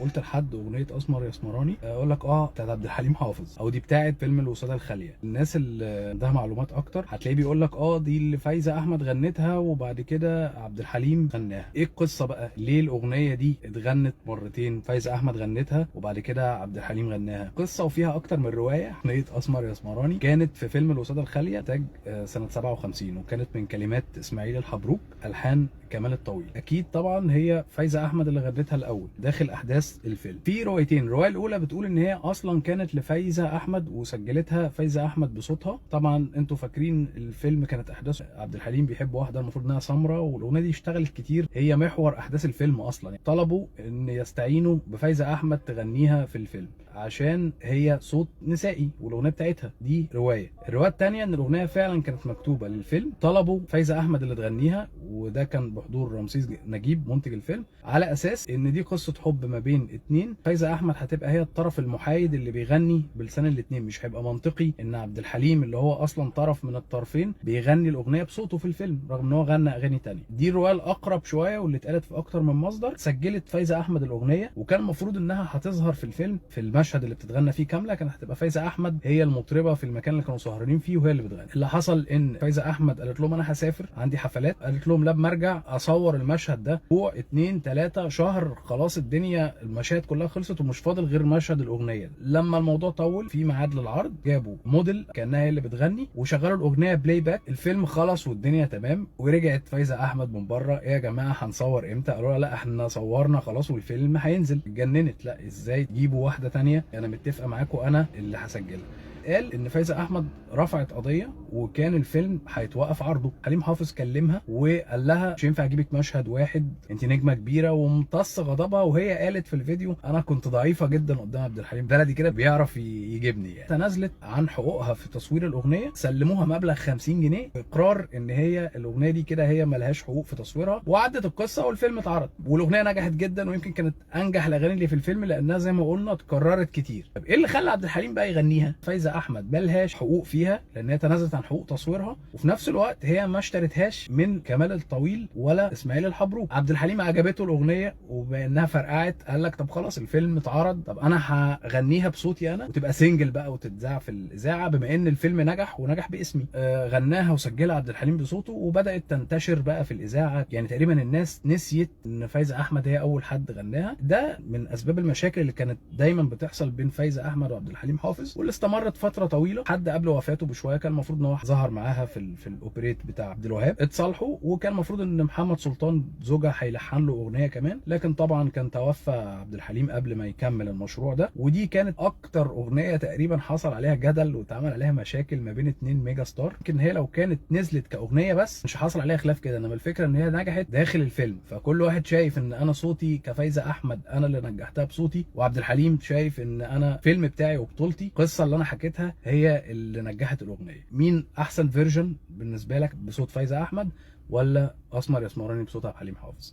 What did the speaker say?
قلت لحد اغنيه اسمر يا اسمراني اقول لك بتاعت عبد الحليم حافظ او دي بتاعت فيلم الوساده الخاليه. الناس اللي عندها معلومات اكتر هتلاقيه بيقول لك دي اللي فايزه احمد غنتها وبعد كده عبد الحليم غناها. ايه القصه بقى؟ ليه الاغنيه دي اتغنت مرتين؟ فايزه احمد غنتها وبعد كده عبد الحليم غناها. قصه وفيها اكتر من روايه. اغنيه اسمر يا اسمراني كانت في فيلم الوساده الخاليه انتاج سنه 57 وكانت من كلمات اسماعيل الحبروك، الحان كمال الطويل. اكيد طبعا هي فايزه احمد اللي غنتها الاول داخل احداث الفيلم. في روايتين، الروايه الاولى بتقول ان هي اصلا كانت لفايزه احمد وسجلتها فايزه احمد بصوتها. طبعا انتوا فاكرين الفيلم كانت احداث عبد الحليم بيحب واحده المفروض انها سمراء، والاغنيه دي اشتغلت كتير، هي محور احداث الفيلم اصلا. طلبوا ان يستعينوا بفايزه احمد تغنيها في الفيلم عشان هي صوت نسائي والاغنيه بتاعتها دي روايه. الروايه الثانيه ان الاغنيه فعلا كانت مكتوبه للفيلم، طلبوا فايزه احمد اللي تغنيها، وده كان بحضور رمسيس نجيب منتج الفيلم، على اساس ان دي قصه حب ما بين اتنين. فايزه احمد هتبقى هي الطرف المحايد اللي بيغني بلسان الاتنين. مش هيبقى منطقي ان عبد الحليم اللي هو اصلا طرف من الطرفين بيغني الاغنيه بصوته في الفيلم رغم ان هو غنى اغاني تانية. دي الروايه الاقرب شويه واللي اتقالت في اكتر من مصدر. سجلت فايزه احمد الاغنيه وكان المفروض انها هتظهر في الفيلم في المشهد اللي بتتغنى فيه كامله، كانت هتبقى فايزه احمد هي المطربه في المكان اللي كانوا سهرانين فيه وهي اللي بتغني. اللي حصل ان فايزه احمد قالت لهم انا هسافر عندي حفلات، قالت لهم لما ارجع اصور المشهد ده اسبوع 2 3 شهر، خلاص الدنيا المشاهد كلها خلصت ومش فاضل غير مشهد الاغنيه. لما الموضوع طول في ميعاد للعرض جابوا موديل كانها هي اللي بتغني وشغلوا الاغنيه بلاي باك. الفيلم خلص والدنيا تمام ورجعت فايزه احمد من بره، ايه يا جماعه هنصور امتى؟ قالوا لها لا احنا صورنا خلاص والفيلم هينزل. اتجننت، لا ازاي تجيبوا واحده ثانيه؟ انا متفقه معاكم انا اللي هسجلها. قال ان فايزه احمد رفعت قضيه وكان الفيلم هيتوقف عرضه. حليم حافظ كلمها وقال لها مش ينفع اجيبك مشهد واحد، انت نجمه كبيره، وامتص غضبها. وهي قالت في الفيديو انا كنت ضعيفه جدا قدام عبد الحليم، بلدي كده بيعرف يجيبني يعني. تنازلت عن حقوقها في تصوير الاغنيه، سلموها مبلغ 50 جنيه اقرار ان هي الاغنيه دي كده هي ملهاش حقوق في تصويرها، وعدت القصه والفيلم اتعرض والاغنيه نجحت جدا ويمكن كانت انجح الاغاني اللي في الفيلم لانها زي ما قلنا اتكررت كتير. طب ايه اللي خلى عبد الحليم بقى يغنيها؟ فايزه احمد ملهاش حقوق فيها لان هي تنازلت عن حقوق تصويرها، وفي نفس الوقت هي ما اشترتهاش من كمال الطويل ولا اسماعيل الحبروك. عبد الحليم عجبته الاغنيه وبانها فرقعت قال لك طب خلاص الفيلم اتعرض، طب انا هغنيها بصوتي انا وتبقى سنجل بقى وتتذاع في الاذاعه بما ان الفيلم نجح ونجح باسمي. غناها وسجلها عبد الحليم بصوته وبدات تنتشر بقى في الاذاعه. يعني تقريبا الناس نسيت ان فايزه احمد هي اول حد غناها. ده من اسباب المشاكل اللي كانت دايما بتحصل بين فايزه احمد وعبد الحليم حافظ واللي استمرت فتره طويله. حد قبل وفاته بشويه كان المفروض ان هو ظهر معاها في الاوبريت بتاع عبد الوهاب، اتصالحوا وكان المفروض ان محمد سلطان زوجها هيلحن له اغنيه كمان، لكن طبعا كان توفى عبد الحليم قبل ما يكمل المشروع ده. ودي كانت اكتر اغنيه تقريبا حصل عليها جدل واتعمل عليها مشاكل ما بين 2 ميجا ستار. يمكن هي لو كانت نزلت كاغنيه بس مش حصل عليها خلاف كده، انما الفكره ان هي نجحت داخل الفيلم، فكل واحد شايف ان انا صوتي كفايزه احمد انا اللي نجحتها بصوتي، وعبد الحليم شايف ان انا فيلم بتاعي وبطولتي القصه اللي انا حكيتها هي اللي نجحت الاغنيه. مين احسن فيرجن بالنسبه لك بصوت فايزه احمد ولا اسمر يا اسمراني بصوت عبد الحليم حافظ؟